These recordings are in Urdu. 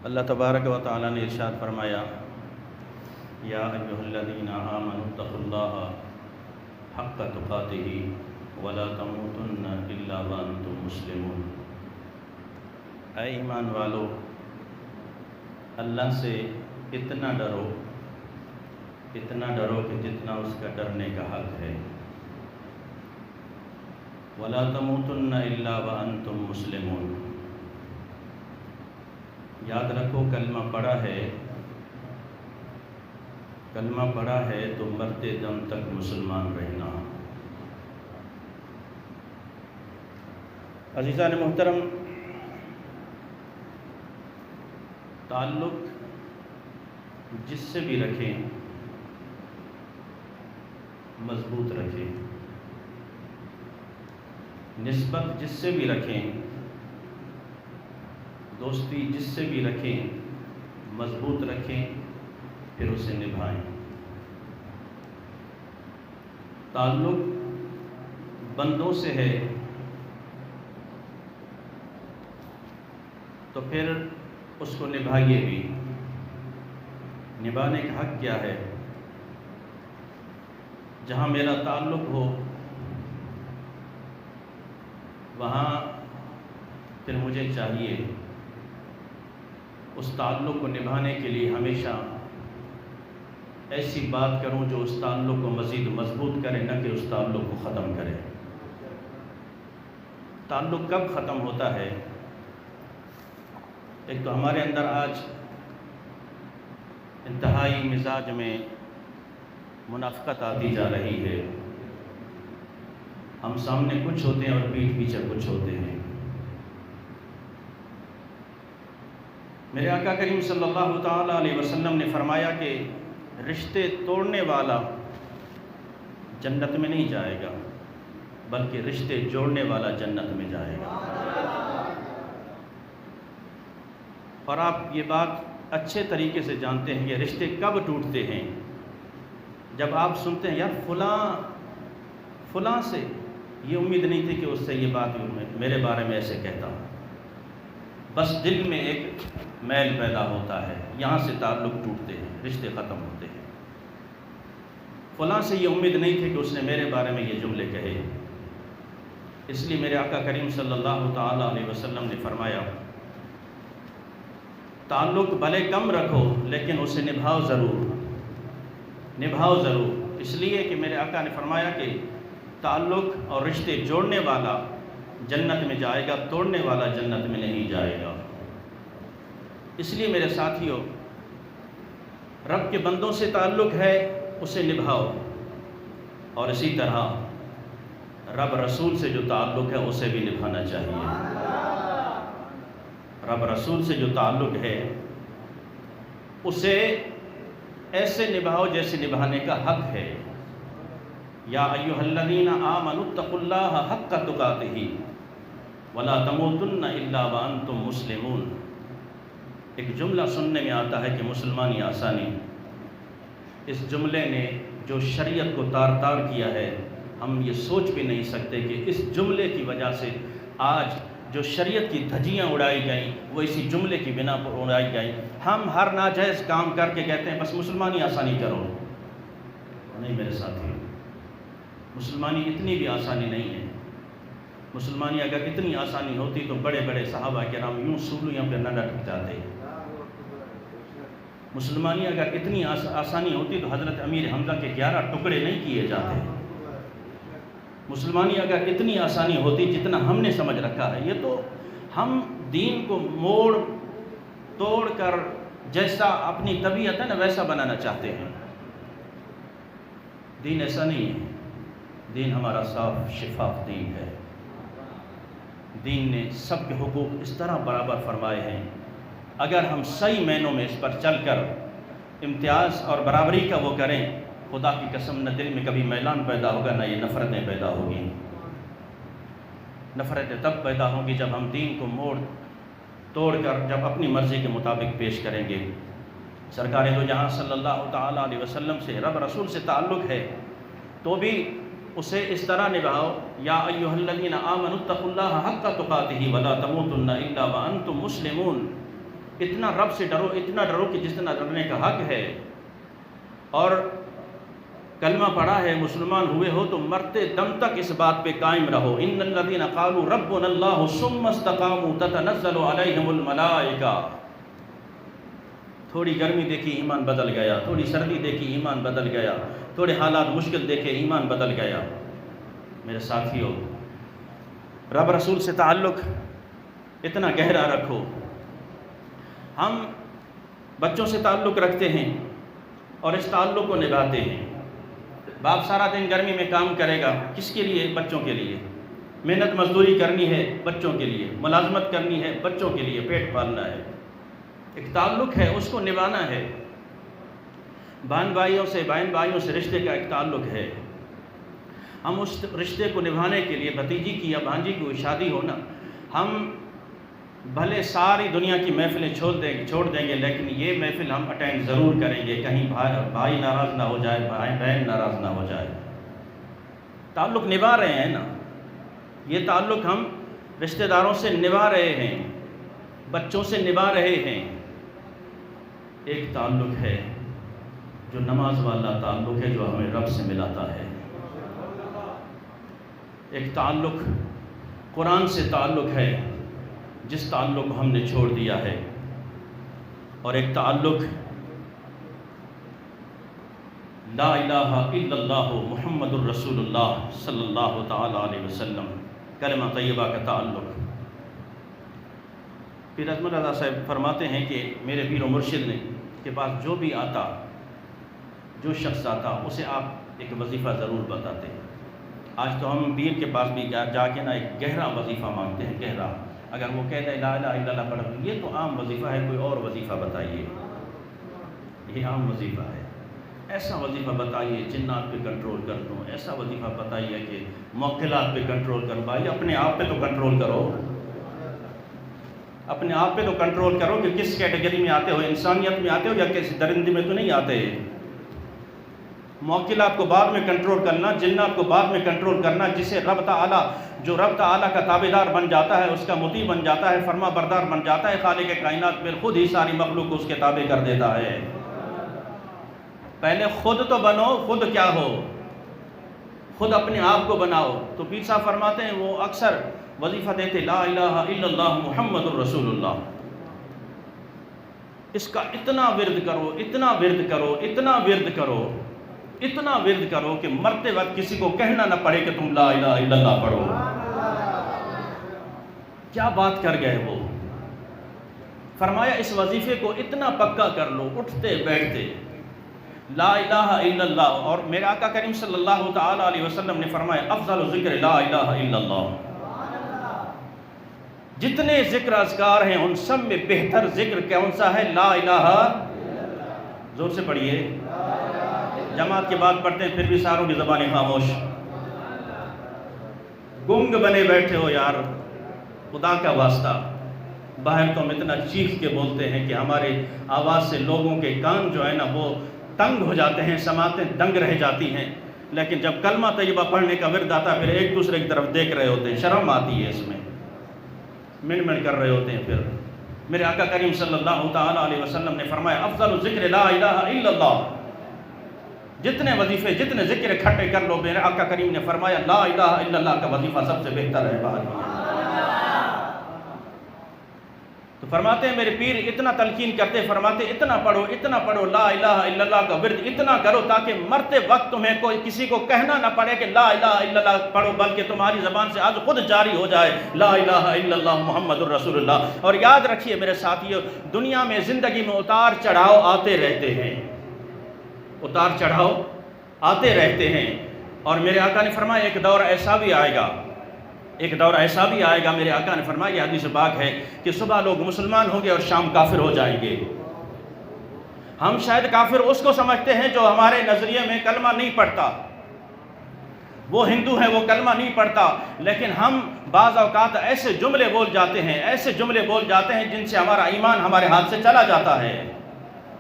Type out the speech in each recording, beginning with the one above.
اللہ تبارک و تعالیٰ نے ارشاد فرمایا، یا ایھا الذین آمنوا اتقوا اللہ حق تقاتہ ولا تموتن الا وانتم مسلمون۔ اے ایمان والو، اللہ سے اتنا ڈرو کہ جتنا اس کا ڈرنے کا حق ہے۔ ولا تموتن الا وانتم مسلمون۔ یاد رکھو، کلمہ پڑھا ہے تو مرتے دم تک مسلمان رہنا۔ عزیزان محترم، تعلق جس سے بھی رکھیں مضبوط رکھیں، نسبت جس سے بھی رکھیں، دوستی جس سے بھی رکھیں مضبوط رکھیں، پھر اسے نبھائیں۔ تعلق بندوں سے ہے تو پھر اس کو نبھائیے بھی۔ نبھانے کا حق کیا ہے؟ جہاں میرا تعلق ہو وہاں پھر مجھے چاہیے اس تعلق کو نبھانے کے لیے ہمیشہ ایسی بات کروں جو اس تعلق کو مزید مضبوط کرے، نہ کہ اس تعلق کو ختم کرے۔ تعلق کب ختم ہوتا ہے؟ ایک تو ہمارے اندر آج انتہائی مزاج میں منافقت آتی جا رہی ہے۔ ہم سامنے کچھ ہوتے ہیں اور پیٹھ پیچھے کچھ ہوتے ہیں۔ میرے آقا کریم صلی اللہ تعالیٰ علیہ وسلم نے فرمایا کہ رشتے توڑنے والا جنت میں نہیں جائے گا، بلکہ رشتے جوڑنے والا جنت میں جائے گا۔ اور آپ یہ بات اچھے طریقے سے جانتے ہیں کہ رشتے کب ٹوٹتے ہیں؟ جب آپ سنتے ہیں، یار فلاں سے یہ امید نہیں تھی کہ اس سے یہ بات میرے بارے میں ایسے کہتا ہوں، بس دل میں ایک میل پیدا ہوتا ہے، یہاں سے تعلق ٹوٹتے ہیں، رشتے ختم ہوتے ہیں۔ فلاں سے یہ امید نہیں تھی کہ اس نے میرے بارے میں یہ جملے کہے۔ اس لیے میرے آقا کریم صلی اللہ تعالیٰ علیہ وسلم نے فرمایا، تعلق بھلے کم رکھو لیکن اسے نبھاؤ ضرور۔ اس لیے کہ میرے آقا نے فرمایا کہ تعلق اور رشتے جوڑنے والا جنت میں جائے گا، توڑنے والا جنت میں نہیں جائے گا۔ اس لیے میرے ساتھیوں، رب کے بندوں سے تعلق ہے، اسے نبھاؤ، اور اسی طرح رب رسول سے جو تعلق ہے اسے بھی نبھانا چاہیے۔ رب رسول سے جو تعلق ہے اسے ایسے نبھاؤ جیسے نبھانے کا حق ہے۔ یا ایھا الذین آمنوا اتقوا اللہ حق تقاتہ ولا تموتن الا وانتم مسلمون۔ ایک جملہ سننے میں آتا ہے کہ مسلمانی آسانی۔ اس جملے نے جو شریعت کو تار تار کیا ہے، ہم یہ سوچ بھی نہیں سکتے کہ اس جملے کی وجہ سے آج جو شریعت کی دھجیاں اڑائی گئیں وہ اسی جملے کی بنا پر اڑائی گئیں۔ ہم ہر ناجائز کام کر کے کہتے ہیں بس مسلمانی آسانی کرو۔ نہیں میرے ساتھی، مسلمانی اتنی بھی آسانی نہیں ہے۔ مسلمانی اگر اتنی آسانی ہوتی تو بڑے بڑے صحابہ کرام یوں سولیوں پہ نہ لٹک جاتے۔ مسلمانی اگر اتنی آسانی ہوتی تو حضرت امیر حمزہ کے 11 ٹکڑے نہیں کیے جاتے۔ مسلمانی اگر اتنی آسانی ہوتی جتنا ہم نے سمجھ رکھا ہے، یہ تو ہم دین کو موڑ توڑ کر جیسا اپنی طبیعت ہے نا ویسا بنانا چاہتے ہیں۔ دین ایسا نہیں ہے۔ دین ہمارا صاف شفاف دین ہے۔ دین نے سب کے حقوق اس طرح برابر فرمائے ہیں، اگر ہم صحیح معنوں میں اس پر چل کر امتیاز اور برابری کا وہ کریں، خدا کی قسم نہ دل میں کبھی میلان پیدا ہوگا، نہ یہ نفرتیں پیدا ہوگی۔ نفرتیں تب پیدا ہوں گی جب ہم دین کو موڑ توڑ کر جب اپنی مرضی کے مطابق پیش کریں گے۔ سرکار دو جہاں صلی اللہ تعالیٰ علیہ وسلم سے، رب رسول سے تعلق ہے تو بھی اسے اس طرح نبھاؤ، یا ایھا الذین آمنوا اتقوا اللہ حق تقاتہ ولا تموتن الا وانتم مسلمون۔ اتنا رب سے ڈرو، اتنا ڈرو کہ جتنا ڈرنے کا حق ہے، اور کلمہ پڑھا ہے، مسلمان ہوئے ہو تو مرتے دم تک اس بات پہ قائم رہو۔ ان الذین قالوا ربنا اللہ ثم استقاموا تتنزل علیہم الملائکہ۔ تھوڑی گرمی دیکھی ایمان بدل گیا، تھوڑی سردی دیکھی ایمان بدل گیا، تھوڑے حالات مشکل دیکھے ایمان بدل گیا۔ میرے ساتھیوں، رب رسول سے تعلق اتنا گہرا رکھو۔ ہم بچوں سے تعلق رکھتے ہیں اور اس تعلق کو نبھاتے ہیں۔ باپ سارا دن گرمی میں کام کرے گا، کس کے لیے؟ بچوں کے لیے۔ محنت مزدوری کرنی ہے بچوں کے لیے، ملازمت کرنی ہے بچوں کے لیے، پیٹ پالنا ہے۔ ایک تعلق ہے، اس کو نبھانا ہے۔ بہن بھائیوں سے رشتے کا ایک تعلق ہے۔ ہم اس رشتے کو نبھانے کے لیے بھتیجی کی یا بھانجی کی شادی ہونا، ہم بھلے ساری دنیا کی محفلیں چھوڑ دیں گے، لیکن یہ محفل ہم اٹینڈ ضرور کریں گے، کہیں بھائی ناراض نہ ہو جائے، بہن ناراض نہ ہو جائے۔ تعلق نبھا رہے ہیں نا، یہ تعلق ہم رشتہ داروں سے نبھا رہے ہیں، بچوں سے نبھا رہے ہیں۔ ایک تعلق ہے جو نماز والا تعلق ہے، جو ہمیں رب سے ملاتا ہے۔ ایک تعلق قرآن سے تعلق ہے، جس تعلق کو ہم نے چھوڑ دیا ہے، اور ایک تعلق لا الہ الا اللہ محمد الرسول اللہ صلی اللہ تعالی علیہ وسلم، کلمہ طیبہ کا تعلق۔ پیر اجمل رضا صاحب فرماتے ہیں کہ میرے پیر و مرشد نے کے پاس جو بھی آتا، جو شخص آتا، اسے آپ ایک وظیفہ ضرور بتاتے۔ آج تو ہم پیر کے پاس بھی جا کے نا ایک گہرا وظیفہ مانگتے ہیں، گہرا۔ اگر وہ کہہ دے لا الہ الا اللہ پڑھ، یہ تو عام وظیفہ ہے، کوئی اور وظیفہ بتائیے۔ یہ عام وظیفہ ہے، ایسا وظیفہ بتائیے جنات پہ کنٹرول کر دوں، ایسا وظیفہ بتائیے کہ موکلات پہ کنٹرول کر پائیے۔ اپنے آپ پہ تو کنٹرول کرو، اپنے آپ پہ تو کنٹرول کرو کہ کس کیٹیگری میں آتے ہو، انسانیت میں آتے ہو یا کسی درندے میں تو نہیں آتے۔ موکلات کو بعد میں کنٹرول کرنا، جنات کو بعد میں کنٹرول کرنا۔ جسے رب تعالیٰ، جو رب تعالیٰ کا تابعدار بن جاتا ہے، اس کا مطیع بن جاتا ہے، فرما بردار بن جاتا ہے، خالق کائنات پھر خود ہی ساری مخلوق کو اس کے تابع کر دیتا ہے۔ پہلے خود تو بنو، خود کیا ہو، خود اپنے آپ کو بناؤ۔ تو پیر صاحب فرماتے ہیں، وہ اکثر وظیفہ دیتے لا الہ الا اللہ محمد الرسول اللہ۔ اس کا اتنا ورد کرو، اتنا ورد کرو، اتنا ورد کرو، اتنا ورد کرو کہ مرتے وقت کسی کو کہنا نہ پڑے کہ تم لا الہ الا اللہ پڑھو۔ کیا بات کر گئے وہ! فرمایا اس وظیفے کو اتنا پکا کر لو، اٹھتے بیٹھتے لا الہ الا اللہ۔ اور میرے آقا کریم صلی اللہ تعالی علیہ وسلم نے فرمایا افضل ذکر لا الہ الا اللہ۔ جتنے ذکر اذکار ہیں ان سب میں بہتر ذکر کون سا ہے؟ لا الہ۔ زور سے پڑھیے، جماعت کے بعد پڑھتے ہیں پھر بھی ساروں کی زبانیں خاموش۔ گنگ بنے بیٹھے ہو یار، خدا کا واسطہ۔ باہر تو ہم اتنا چیخ کے بولتے ہیں کہ ہمارے آواز سے لوگوں کے کان جو ہے نا وہ تنگ ہو جاتے ہیں، سماعتیں دنگ رہ جاتی ہیں، لیکن جب کلمہ طیبہ پڑھنے کا ورد آتا ہے پھر ایک دوسرے کی طرف دیکھ رہے ہوتے ہیں، شرم آتی ہے اس میں، من من کر رہے ہوتے ہیں۔ پھر میرے آقا کریم صلی اللہ تعالی علیہ وسلم نے فرمایا افضل ذکر لا الہ الا اللہ۔ جتنے وظیفے، جتنے ذکر اکٹھے کر لو، میرے آقا کریم نے فرمایا لا الہ الا اللہ کا وظیفہ سب سے بہتر ہے باہر۔ تو فرماتے ہیں میرے پیر اتنا تلقین کرتے، فرماتے اتنا پڑھو لا الہ الا اللہ کا ورد اتنا کرو تاکہ مرتے وقت تمہیں کوئی کسی کو کہنا نہ پڑے کہ لا الہ الا اللہ پڑھو، بلکہ تمہاری زبان سے آج خود جاری ہو جائے لا الہ الا اللہ محمد الرسول اللہ۔ اور یاد رکھیے میرے ساتھیو، دنیا میں زندگی میں اتار چڑھاؤ آتے رہتے ہیں، اتار چڑھاؤ آتے رہتے ہیں، اور میرے آقا نے فرمایا ایک دور ایسا بھی آئے گا، ایک دور ایسا بھی آئے گا، میرے آقا نے فرمایا، یہ حدیث پاک ہے کہ صبح لوگ مسلمان ہوں گے اور شام کافر ہو جائیں گے۔ ہم شاید کافر اس کو سمجھتے ہیں جو ہمارے نظریے میں کلمہ نہیں پڑھتا، وہ ہندو ہے وہ کلمہ نہیں پڑھتا، لیکن ہم بعض اوقات ایسے جملے بول جاتے ہیں، ایسے جملے بول جاتے ہیں جن سے ہمارا ایمان ہمارے ہاتھ سے چلا جاتا ہے،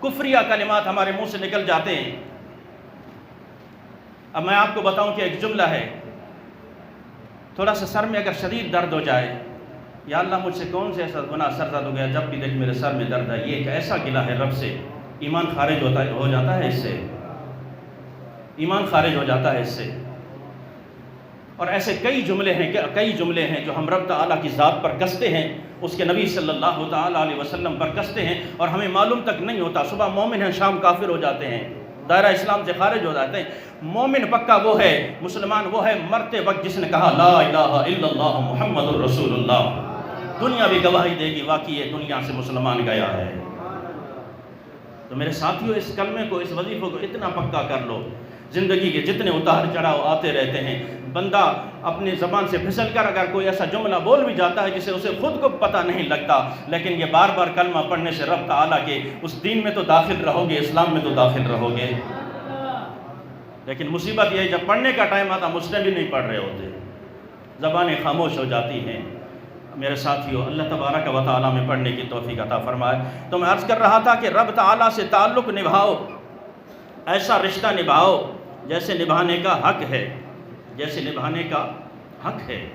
کفریہ کلمات ہمارے منہ سے نکل جاتے ہیں۔ اب میں آپ کو بتاؤں کہ ایک جملہ ہے، تھوڑا سا سر میں اگر شدید درد ہو جائے یا اللہ مجھ سے کون سے ایسا گناہ سرزد ہو گیا جب بھی دیکھ میرے سر میں درد ہے، یہ ایک ایسا گلہ ہے رب سے، ایمان خارج ہو جاتا ہے اس سے، ایمان خارج ہو جاتا ہے اس سے۔ اور ایسے کئی جملے ہیں جو ہم رب تعالیٰ کی ذات پر کستے ہیں، اس کے نبی صلی اللہ تعالیٰ علیہ وسلم پر کستے ہیں، اور ہمیں معلوم تک نہیں ہوتا۔ صبح مومن ہیں، شام کافر ہو جاتے ہیں، دائرہ اسلام سے خارج ہو جاتے ہیں۔ مومن پکا وہ ہے، مسلمان وہ ہے مرتے وقت جس نے کہا لا الہ الا اللہ محمد الرسول اللہ۔ دنیا بھی گواہی دے گی واقعی یہ دنیا سے مسلمان گیا ہے۔ تو میرے ساتھیوں، اس کلمے کو، اس وظیفے کو اتنا پکا کر لو۔ زندگی کے جتنے اتار چڑھاؤ آتے رہتے ہیں، بندہ اپنی زبان سے پھسل کر اگر کوئی ایسا جملہ بول بھی جاتا ہے جسے اسے خود کو پتہ نہیں لگتا، لیکن یہ بار بار کلمہ پڑھنے سے رب تعالیٰ کے اس دین میں تو داخل رہو گے، اسلام میں تو داخل رہو گے۔ لیکن مصیبت یہ ہے جب پڑھنے کا ٹائم آتا مسلم بھی نہیں پڑھ رہے ہوتے، زبانیں خاموش ہو جاتی ہیں۔ میرے ساتھیوں، اللہ تبارک و تعالیٰ میں پڑھنے کی توفیق عطا فرمائے۔ تو میں عرض کر رہا تھا کہ رب تعالیٰ سے تعلق نبھاؤ، ایسا رشتہ نبھاؤ جیسے نبھانے کا حق ہے، جیسے نبھانے کا حق ہے۔